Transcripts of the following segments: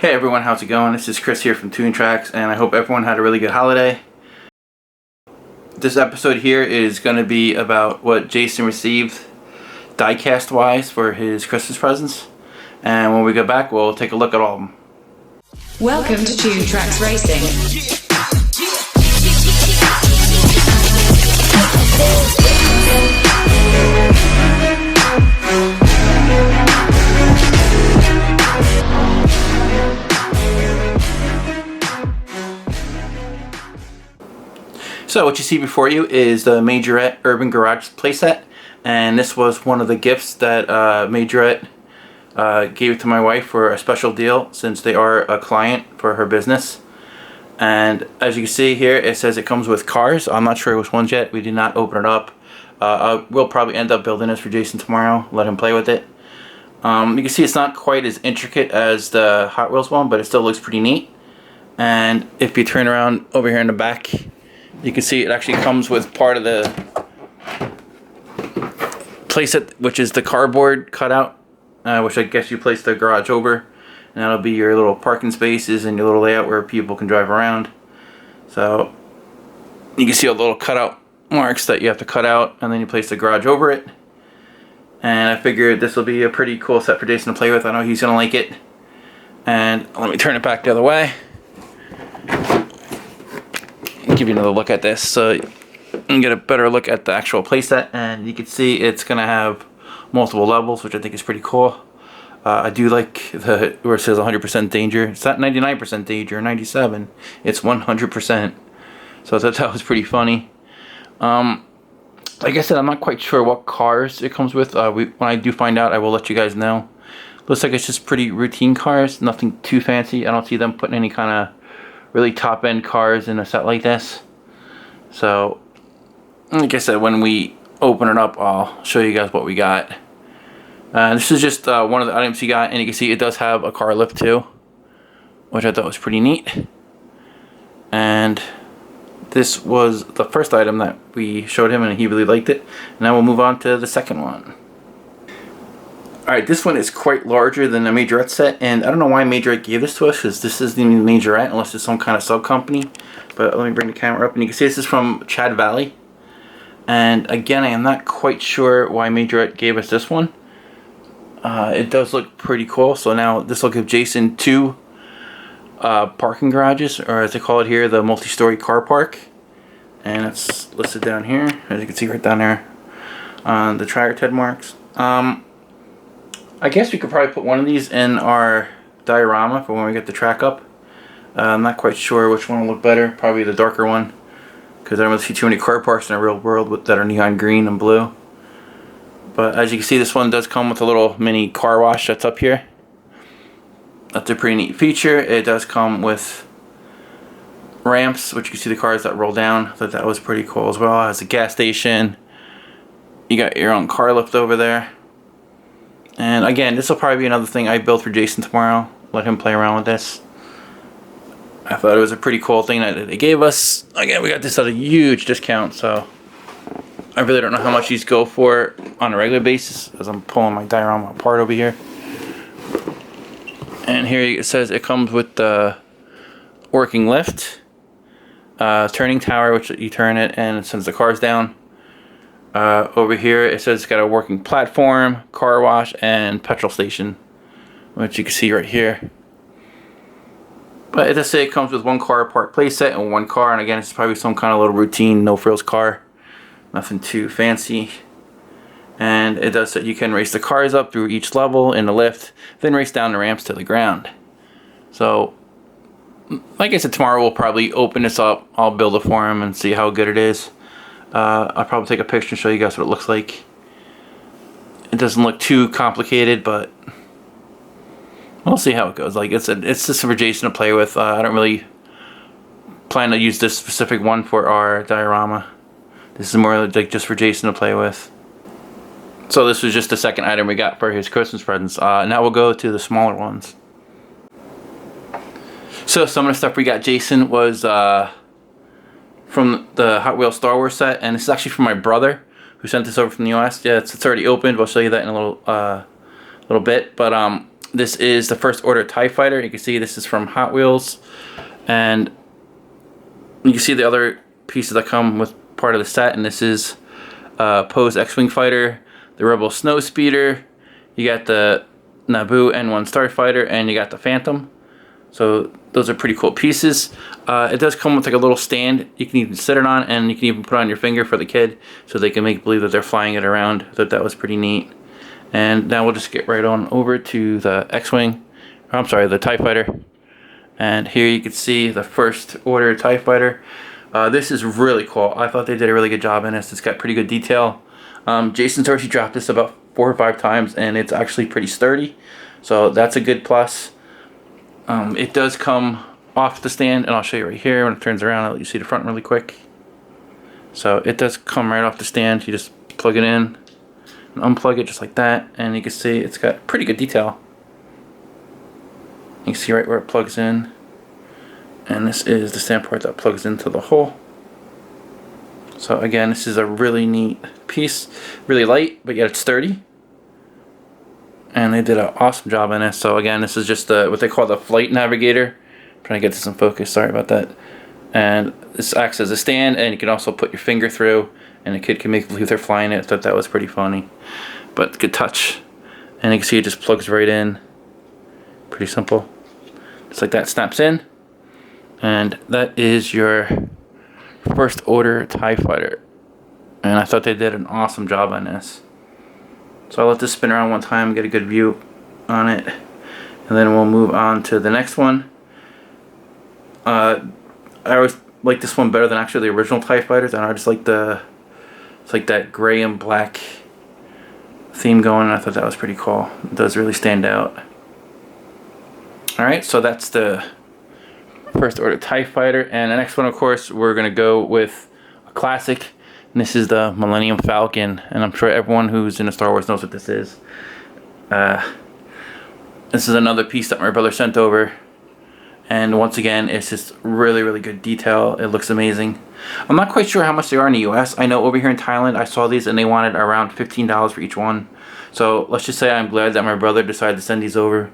Hey everyone, how's it going? This is Chris here from Tune Tracks, and I hope everyone had a really good holiday. This episode here is going to be about what Jason received diecast wise for his Christmas presents, and when we get back we'll take a look at all of them. Welcome to Tune Tracks Racing. So what you see before you is the Majorette Urban Garage playset, and this was one of the gifts that Majorette gave to my wife for a special deal since they are a client for her business. And as you can see here, it says it comes with cars. I'm not sure which ones yet. We did not open it up. We'll probably end up building this for Jason tomorrow, let him play with it. You can see it's not quite as intricate as the Hot Wheels one, but it still looks pretty neat. And if you turn around over here in the back, you can see it actually comes with part of the playset, which is the cardboard cutout, which I guess you place the garage over, and that'll be your little parking spaces and your little layout where people can drive around. So you can see all the little cutout marks that you have to cut out, and then you place the garage over it. And I figured this will be a pretty cool set for Jason to play with. I know he's gonna like it. And let me turn it back the other way. Give you another look at this so you can get a better look at the actual playset, and you can see it's gonna have multiple levels, which I think is pretty cool. I do like the where it says 100% danger. It's not 99% danger or 97, it's 100%, so I thought that was pretty funny. Like I said, I'm not quite sure what cars it comes with. When I do find out, I will let you guys know. Looks like it's just pretty routine cars, nothing too fancy. I don't see them putting any kind of really top-end cars in a set like this. So, like I said, when we open it up, I'll show you guys what we got. This is just one of the items you got, and you can see it does have a car lift too, which I thought was pretty neat. And this was the first item that we showed him, and he really liked it. Now we'll move on to the second one. Alright, this one is quite larger than the Majorette set, and I don't know why Majorette gave this to us, because this isn't even Majorette unless it's some kind of sub-company. But let me bring the camera up, and you can see this is from Chad Valley. And again, I am not quite sure why Majorette gave us this one. It does look pretty cool, so now this will give Jason two parking garages, or as they call it here, the multi-story car park. And it's listed down here, as you can see right down there on the tractor tread marks. I guess we could probably put one of these in our diorama for when we get the track up. I'm not quite sure which one will look better. Probably the darker one, because I don't really see too many car parks in the real world that are neon green and blue. But as you can see, this one does come with a little mini car wash that's up here. That's a pretty neat feature. It does come with ramps, which you can see the cars that roll down. I thought that was pretty cool as well. It has a gas station. You got your own car lift over there. And again, this will probably be another thing I build for Jason tomorrow. Let him play around with this. I thought it was a pretty cool thing that they gave us. Again, we got this at a huge discount, so I really don't know how much these go for on a regular basis, as I'm pulling my diorama apart over here. And here it says it comes with the working lift, turning tower, which you turn it and it sends the cars down. Over here it says it's got a working platform, car wash, and petrol station, which you can see right here. But it does say it comes with one car park playset and one car, and again it's probably some kind of little routine, no frills car, nothing too fancy. And it does say you can race the cars up through each level in the lift, then race down the ramps to the ground. So like I said, tomorrow we'll probably open this up, I'll build it for him and see how good it is. I'll probably take a picture and show you guys what it looks like. It doesn't look too complicated, but we'll see how it goes. Like it's just for Jason to play with. I don't really plan to use this specific one for our diorama. This is more like just for Jason to play with. So this was just the second item we got for his Christmas presents. Now we'll go to the smaller ones. So some of the stuff we got Jason was from the Hot Wheels Star Wars set, and this is actually from my brother who sent this over from the US. Yeah, it's already opened. I'll show you that in a little bit. But this is the first order TIE Fighter. You can see this is from Hot Wheels, and you can see the other pieces that come with part of the set, and this is Poe's X-Wing Fighter, the Rebel Snowspeeder, you got the Naboo N1 Starfighter, and you got the Phantom. So those are pretty cool pieces. It does come with like a little stand you can even sit it on, and you can even put on your finger for the kid so they can make believe that they're flying it around. I thought that was pretty neat. And now we'll just get right on over to the X-Wing, I'm sorry, the TIE Fighter. And here you can see the first order TIE Fighter. This is really cool. I thought they did a really good job in this. It's got pretty good detail. Jason's already dropped this about 4 or 5 times, and it's actually pretty sturdy. So that's a good plus. It does come off the stand, and I'll show you right here when it turns around. I'll let you see the front really quick. So it does come right off the stand. You just plug it in and unplug it just like that, and you can see it's got pretty good detail. You can see right where it plugs in, and this is the stand port that plugs into the hole. So again, this is a really neat piece, really light, but yet it's sturdy. And they did an awesome job in this. So again, this is just what they call the flight navigator. I'm trying to get this in focus, sorry about that. And this acts as a stand, and you can also put your finger through, and the kid can make believe they're flying it. I thought that was pretty funny, but good touch. And you can see it just plugs right in. Pretty simple. Just like that, snaps in. And that is your first order TIE Fighter. And I thought they did an awesome job on this. So I'll let this spin around one time, get a good view on it, and then we'll move on to the next one. I always like this one better than actually the original TIE Fighters, and I just like it's like that gray and black theme going, and I thought that was pretty cool. It does really stand out. Alright, so that's the first order TIE Fighter, and the next one, of course, we're going to go with a classic. And this is the Millennium Falcon, and I'm sure everyone who's into Star Wars knows what this is. This is another piece that my brother sent over, and once again, it's just really, really good detail. It looks amazing. I'm not quite sure how much they are in the US. I know over here in Thailand, I saw these and they wanted around $15 for each one. So let's just say I'm glad that my brother decided to send these over,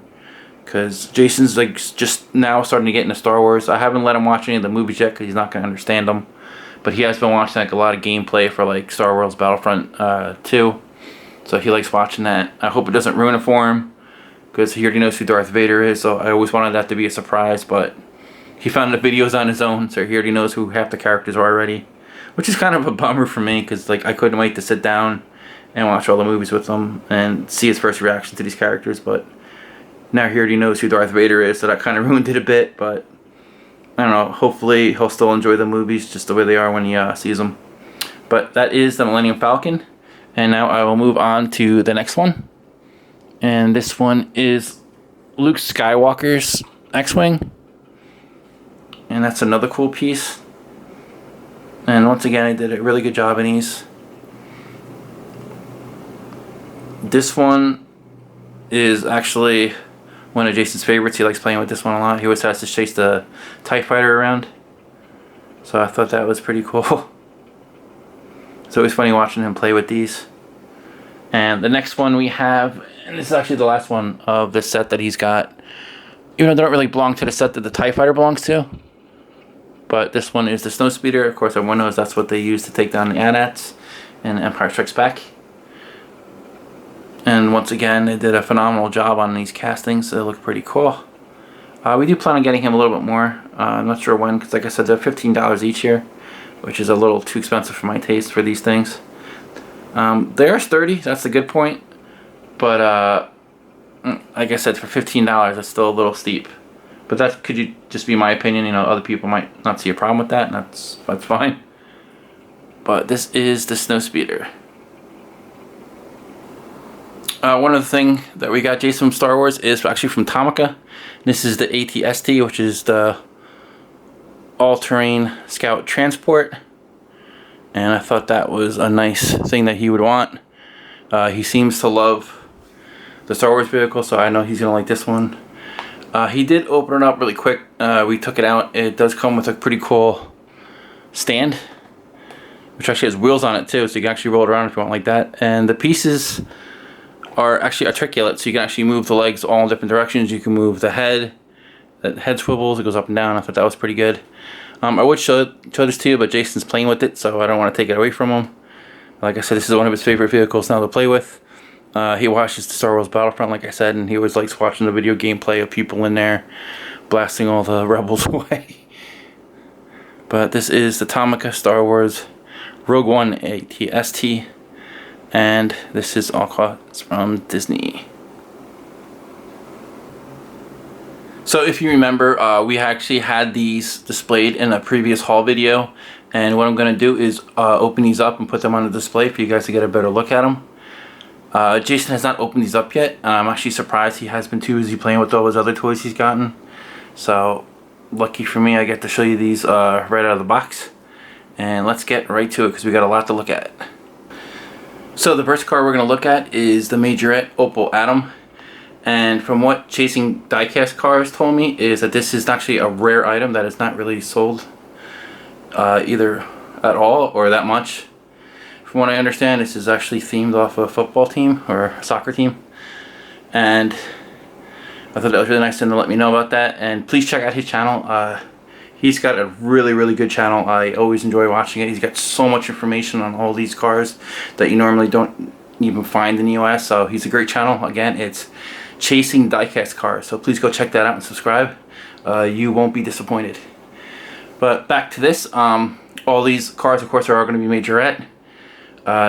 because Jason's like just now starting to get into Star Wars. I haven't let him watch any of the movies yet because he's not going to understand them. But he has been watching like a lot of gameplay for like Star Wars Battlefront 2. So he likes watching that. I hope it doesn't ruin it for him, because he already knows who Darth Vader is. So I always wanted that to be a surprise, but he found the videos on his own, so he already knows who half the characters are already. Which is kind of a bummer for me, because like I couldn't wait to sit down and watch all the movies with him and see his first reaction to these characters. But now he already knows who Darth Vader is, so that kind of ruined it a bit. But I don't know, hopefully he'll still enjoy the movies just the way they are when he sees them. But that is the Millennium Falcon. And now I will move on to the next one. And this one is Luke Skywalker's X-Wing. And that's another cool piece. And once again, I did a really good job in these. This one is actually one of Jason's favorites. He likes playing with this one a lot. He always has to chase the TIE Fighter around. So I thought that was pretty cool. It's always funny watching him play with these. And the next one we have, and this is actually the last one of the set that he's got. Even though they don't really belong to the set that the TIE Fighter belongs to. But this one is the Snowspeeder. Of course, everyone knows that's what they use to take down the AT-ATs in Empire Strikes Back. And once again, they did a phenomenal job on these castings. They look pretty cool. We do plan on getting him a little bit more. I'm not sure when, because like I said, they're $15 each here, which is a little too expensive for my taste for these things. They are sturdy, that's the good point. But like I said, for $15, that's still a little steep. But that could just be my opinion. You know, other people might not see a problem with that, and that's fine. But this is the Snowspeeder. One other thing that we got Jason from Star Wars is actually from Tomica. This is the AT-ST, which is the all-terrain scout transport. And I thought that was a nice thing that he would want. He seems to love the Star Wars vehicle, so I know he's going to like this one. He did open it up really quick. We took it out. It does come with a pretty cool stand, which actually has wheels on it too, so you can actually roll it around if you want like that. And the pieces are actually articulate, so you can actually move the legs all in different directions. You can move the head. That head swivels, it goes up and down. I thought that was pretty good. I would show this to you, but Jason's playing with it, so I don't want to take it away from him. Like I said, this is one of his favorite vehicles now to play with. He watches the Star Wars Battlefront, like I said, and he always likes watching the video gameplay of people in there blasting all the rebels away. But this is the Tomica Star Wars Rogue One AT-ST, and this is all costs from Disney. So if you remember, we actually had these displayed in a previous haul video, and what I'm going to do is open these up and put them on the display for you guys to get a better look at them. Jason has not opened these up yet. I'm actually surprised he has been too busy playing with all his other toys he's gotten. So lucky for me, I get to show you these right out of the box. And let's get right to it because we got a lot to look at. So the first car we're going to look at is the Majorette Opel Atom. And from what Chasing Diecast Cars told me is that this is actually a rare item that is not really sold either at all or that much. From what I understand, this is actually themed off a football team or a soccer team. And I thought that was really nice of him to let me know about that. And please check out his channel. He's got a really good channel. I always enjoy watching it. He's got so much information on all these cars that you normally don't even find in the US. So he's a great channel. Again, it's Chasing Diecast Cars. So please go check that out and subscribe. You won't be disappointed. But back to this. All these cars, of course, are all going to be Majorette.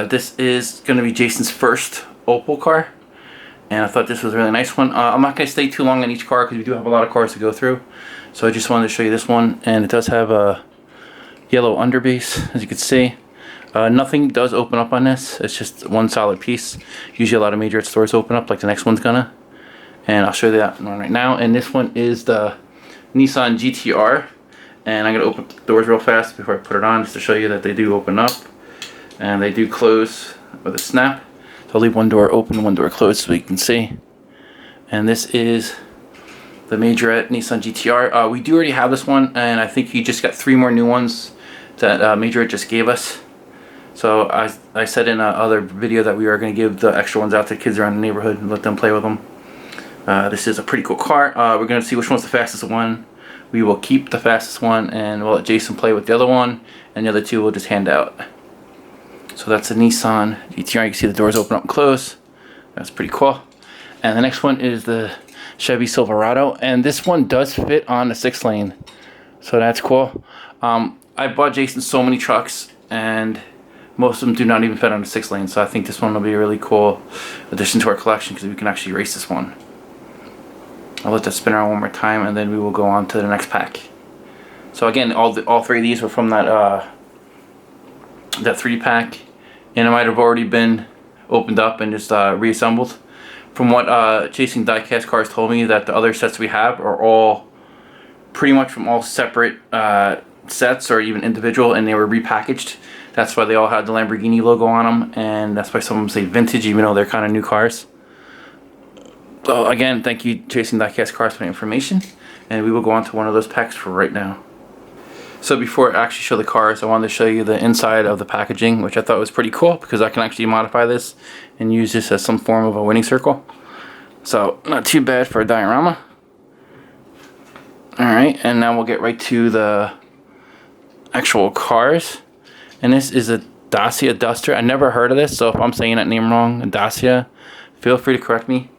This is going to be Jason's first Opel car, and I thought this was a really nice one. I'm not going to stay too long on each car because we do have a lot of cars to go through, so I just wanted to show you this one, and it does have a yellow underbase, as you can see. Nothing does open up on this. It's just one solid piece. Usually a lot of Majorette stores open up like the next one's gonna, and I'll show you that one right now. And this one is the Nissan Gtr, and I'm going to open the doors real fast before I put it on just to show you that they do open up. And they do close with a snap. So I'll leave one door open, one door closed so you can see. And this is the Majorette Nissan Gtr. We do already have this one, and I think he just got 3 more new ones that Majorette just gave us. So I said in another video that we are going to give the extra ones out to kids around the neighborhood and let them play with them. This is a pretty cool car. We're going to see which one's the fastest one. We will keep the fastest one, and we'll let Jason play with the other one, and the other 2 we'll just hand out. So that's a Nissan Gtr. You can see the doors open up and close. That's pretty cool. And the next one is the Chevy Silverado. And this one does fit on the 6-lane. So that's cool. I bought Jason so many trucks, and most of them do not even fit on the 6-lane. So I think this one will be a really cool addition to our collection because we can actually race this one. I'll let that spin around one more time, and then we will go on to the next pack. So again, all 3 of these were from that 3-pack, and it might have already been opened up and just reassembled. From what Chasing Diecast Cars told me, that the other sets we have are all pretty much from all separate sets or even individual, and they were repackaged. That's why they all had the Lamborghini logo on them, and that's why some of them say vintage even though they're kind of new cars. So again, thank you Chasing Diecast Cars for the information, and we will go on to one of those packs for right now. So before I actually show the cars, I wanted to show you the inside of the packaging, which I thought was pretty cool because I can actually modify this and use this as some form of a winning circle. So not too bad for a diorama. Alright, and now we'll get right to the actual cars. And this is a Dacia Duster. I never heard of this, so if I'm saying that name wrong, Dacia, feel free to correct me.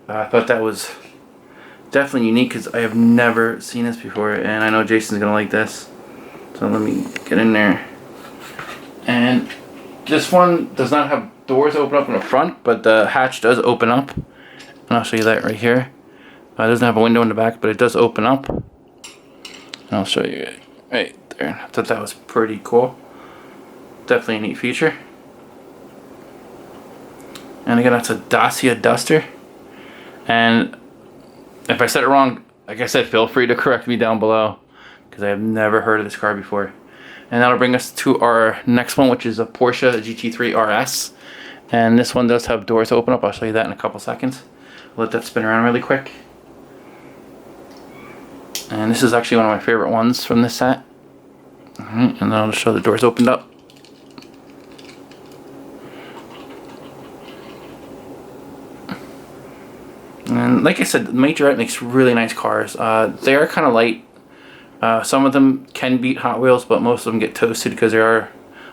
I thought that was definitely unique because I have never seen this before, and I know Jason's gonna like this. So let me get in there. And this one does not have doors open up in the front, but the hatch does open up. And I'll show you that right here. It doesn't have a window in the back, but it does open up. And I'll show you it right there. I thought that was pretty cool. Definitely a neat feature. And again, that's a Dacia Duster. And if I said it wrong, like I said, feel free to correct me down below because I have never heard of this car before. And that'll bring us to our next one, which is a Porsche Gt3 Rs. And this one does have doors open up. I'll show you that in a couple seconds. I'll let that spin around really quick. And this is actually one of my favorite ones from this set. Alright, and then I'll just show the doors opened up. And like I said, Majorette makes really nice cars. They are kind of light. Some of them can beat Hot Wheels, but most of them get toasted because they are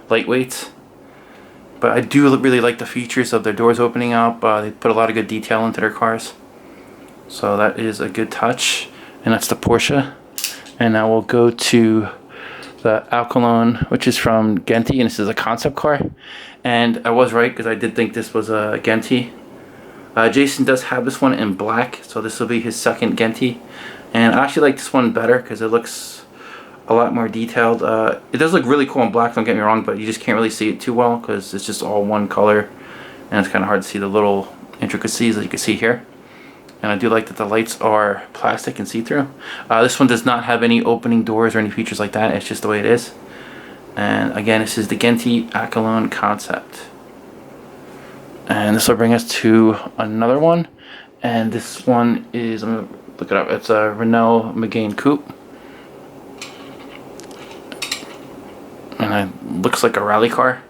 lightweights. But I do really like the features of their doors opening up. They put a lot of good detail into their cars. So that is a good touch. And that's the Porsche. And now we'll go to the Alcalon, which is from Gt3, and this is a concept car. And I was right because I did think this was a Gt3. Jason does have this one in black, so this will be his second Gt3. And I actually like this one better because it looks a lot more detailed. It does look really cool in black, don't get me wrong, but you just can't really see it too well because it's just all one color. And it's kind of hard to see the little intricacies that you can see here. And I do like that the lights are plastic and see-through. This one does not have any opening doors or any features like that. It's just the way it is. And again, this is the Gt3 Alcalon concept. And this will bring us to another one. And this one is, I'm going to look it up. It's a Renault Megane Coupe. And it looks like a rally car.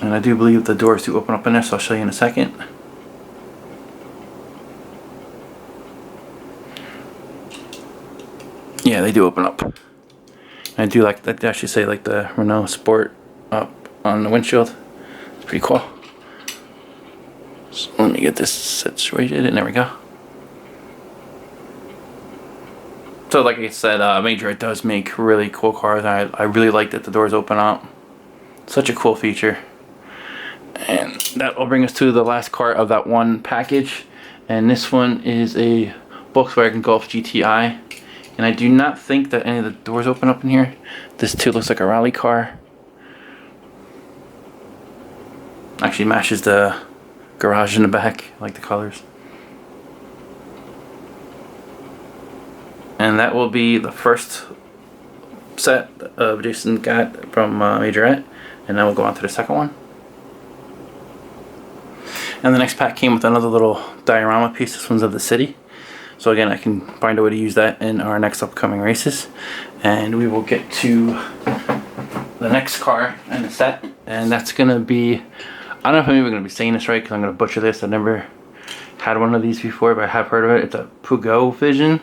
And I do believe the doors do open up in there, so I'll show you in a second. Yeah, they do open up. And I do like that. They actually say like the Renault Sport up on the windshield. It's pretty cool. So let me get this situated, and there we go. So like I said, Majorette does make really cool cars. I really like that the doors open up. Such a cool feature. And that will bring us to the last car of that one package. And this one is a Volkswagen Golf GTI. And I do not think that any of the doors open up in here. This too looks like a rally car. Actually matches the garage in the back. I like the colors. And that will be the first set of Jason got from Majorette. And then we'll go on to the second one. And the next pack came with another little diorama piece. This one's of the city. So again, I can find a way to use that in our next upcoming races. And we will get to the next car in the set. And that's going to be, I don't know if I'm even going to be saying this right because I'm going to butcher this. I've never had one of these before, but I have heard of it. It's a Peugeot Vision.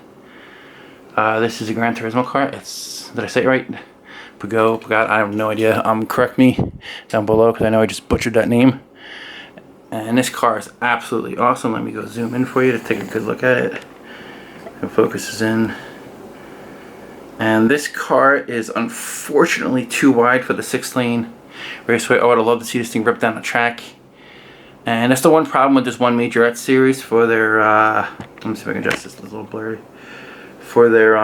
This is a Gran Turismo car. Did I say it right? Peugeot, I have no idea. Correct me down below because I know I just butchered that name. And this car is absolutely awesome. Let me go zoom in for you to take a good look at it. It focuses in. And this car is unfortunately too wide for the 6-lane raceway. I would have loved to see this thing rip down the track. And that's the one problem with this one Majorette series for their, let me see if I can adjust this, it's a little blurry. For their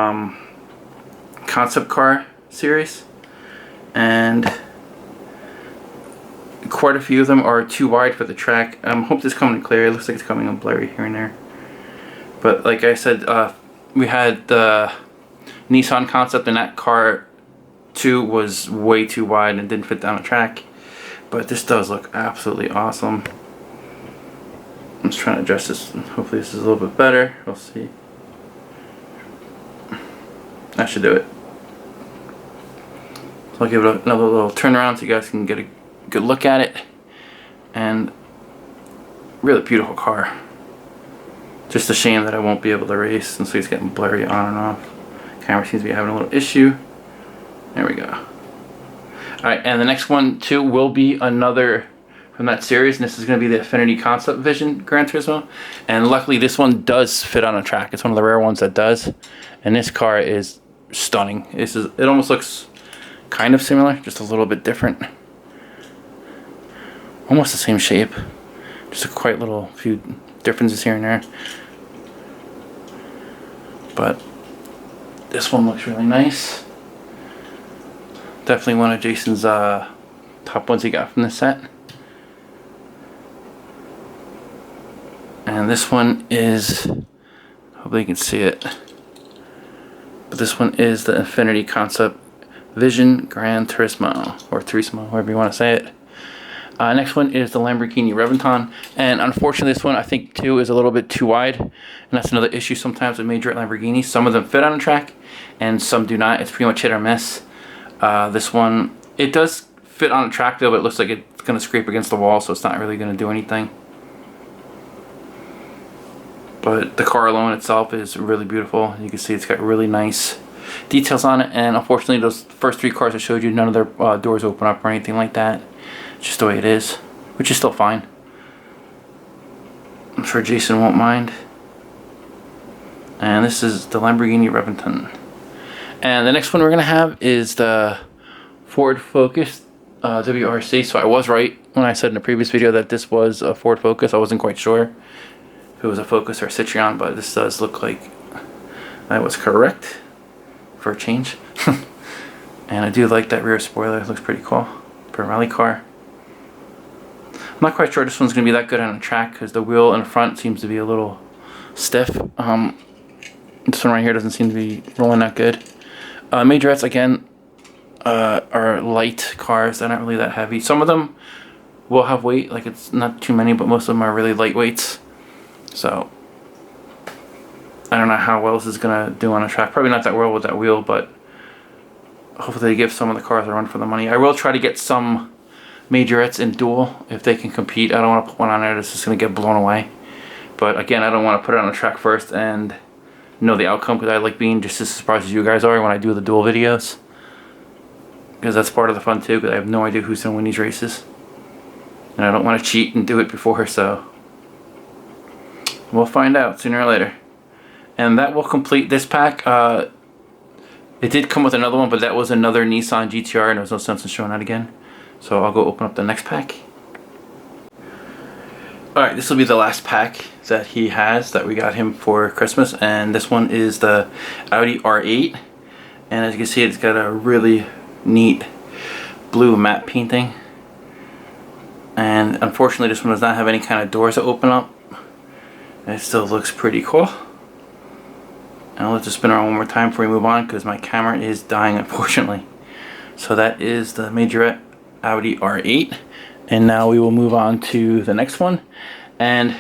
concept car series. And quite a few of them are too wide for the track. Hope this is coming clear. It looks like it's coming in blurry here and there. But like I said, we had the Nissan concept, and that car too was way too wide and didn't fit down the track. But this does look absolutely awesome. I'm just trying to adjust this. Hopefully this is a little bit better. We'll see. That should do it. So I'll give it another little turnaround so you guys can get a good look at it. And really beautiful car. Just a shame that I won't be able to race since it's getting blurry on and off. Camera seems to be having a little issue. There we go. Alright, and the next one too will be another from that series, and this is going to be the Affinity Concept Vision Gran Turismo. And luckily this one does fit on a track. It's one of the rare ones that does. And this car is stunning. It almost looks kind of similar, just a little bit different. Almost the same shape. Just a quite little few differences here and there. But this one looks really nice. Definitely one of Jason's top ones he got from the set. And this one is, hopefully you can see it, but this one is the Affinity Concept Vision Gran Turismo, or Turismo, however you want to say it. Next one is the Lamborghini Reventon, and unfortunately this one I think too is a little bit too wide, and that's another issue sometimes with Majorette Lamborghinis. Some of them fit on a track and some do not. It's pretty much hit or miss. This one, it does fit on a track though, but it looks like it's going to scrape against the wall, so it's not really going to do anything. But the car alone itself is really beautiful. You can see it's got really nice details on it, and unfortunately those first 3 cars I showed you, none of their doors open up or anything like that. It's just the way it is, which is still fine. I'm sure Jason won't mind. And this is the Lamborghini Reventon. And the next one we're going to have is the Ford Focus WRC. So I was right when I said in the previous video that this was a Ford Focus. I wasn't quite sure if it was a Focus or a Citroen, but this does look like I was correct for a change. And I do like that rear spoiler. It looks pretty cool for a rally car. I'm not quite sure this one's going to be that good on a track because the wheel in the front seems to be a little stiff. This one right here doesn't seem to be rolling that good. Majorettes, again, are light cars. They're not really that heavy. Some of them will have weight, like it's not too many, but most of them are really lightweights. So I don't know how well this is going to do on a track. Probably not that well with that wheel, but hopefully they give some of the cars a run for the money. I will try to get some Majorettes in dual if they can compete. I don't want to put one on there that's just going to get blown away. But again, I don't want to put it on the track first and know the outcome, because I like being just as surprised as you guys are when I do the dual videos, because that's part of the fun too, because I have no idea who's going to win these races and I don't want to cheat and do it before, so we'll find out sooner or later. And that will complete this pack. It did come with another one, but that was another Nissan Gtr and there was no sense in showing that again. So I'll go open up the next pack. Alright, this will be the last pack that he has that we got him for Christmas, and this one is the Audi R8. And as you can see, it's got a really neat blue matte painting. And unfortunately this one does not have any kind of doors that open up. It still looks pretty cool. And I'll let this spin around one more time before we move on, because my camera is dying unfortunately. So that is the Majorette Audi R8, and now we will move on to the next one, and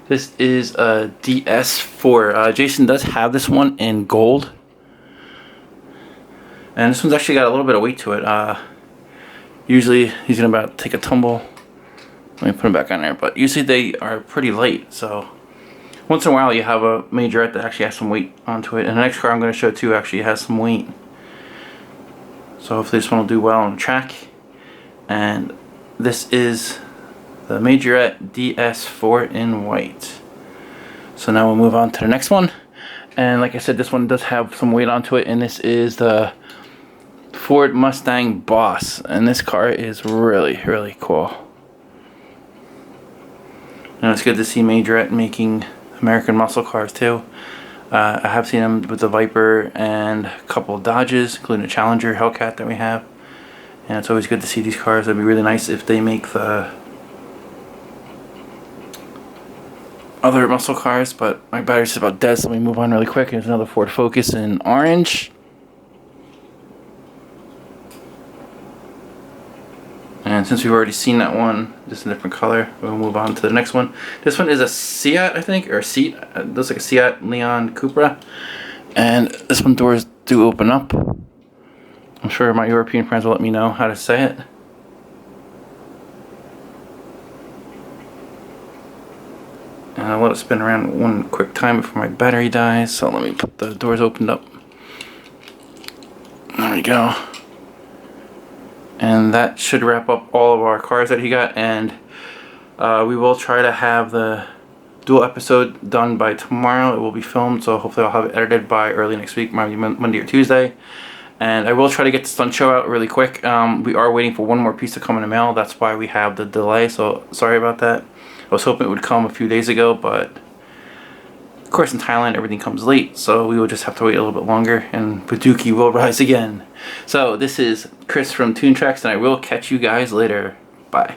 this is a DS4. Jason does have this one in gold, and this one's actually got a little bit of weight to it. Usually he's gonna about take a tumble. Let me put him back on there, but usually they are pretty light, so once in a while you have a Majorette that actually has some weight onto it. And the next car I'm going to show too actually has some weight, so hopefully this one will do well on the track. And this is the Majorette DS4 in white. So now we'll move on to the next one. And like I said, this one does have some weight onto it, and this is the Ford Mustang Boss. And this car is really, really cool. And it's good to see Majorette making American muscle cars too. I have seen them with the Viper and a couple of Dodges, including the Challenger Hellcat that we have. And it's always good to see these cars. It'd be really nice if they make the other muscle cars, but my battery's just about dead, so let me move on really quick. Here's another Ford Focus in orange. And since we've already seen that one, just a different color, we'll move on to the next one. This one is a Seat, I think, or a Seat. It looks like a Seat Leon Cupra. And this one doors do open up. I'm sure my European friends will let me know how to say it. And I'll let it spin around one quick time before my battery dies. So let me put the doors opened up. There we go. And that should wrap up all of our cars that he got. And we will try to have the dual episode done by tomorrow. It will be filmed, so hopefully I'll have it edited by early next week, maybe Monday or Tuesday. And I will try to get the stunt show out really quick. We are waiting for one more piece to come in the mail. That's why we have the delay, so sorry about that. I was hoping it would come a few days ago, but of course in Thailand everything comes late, so we will just have to wait a little bit longer, and Paduki will rise again. So this is Chris from Toon Tracks, and I will catch you guys later. Bye.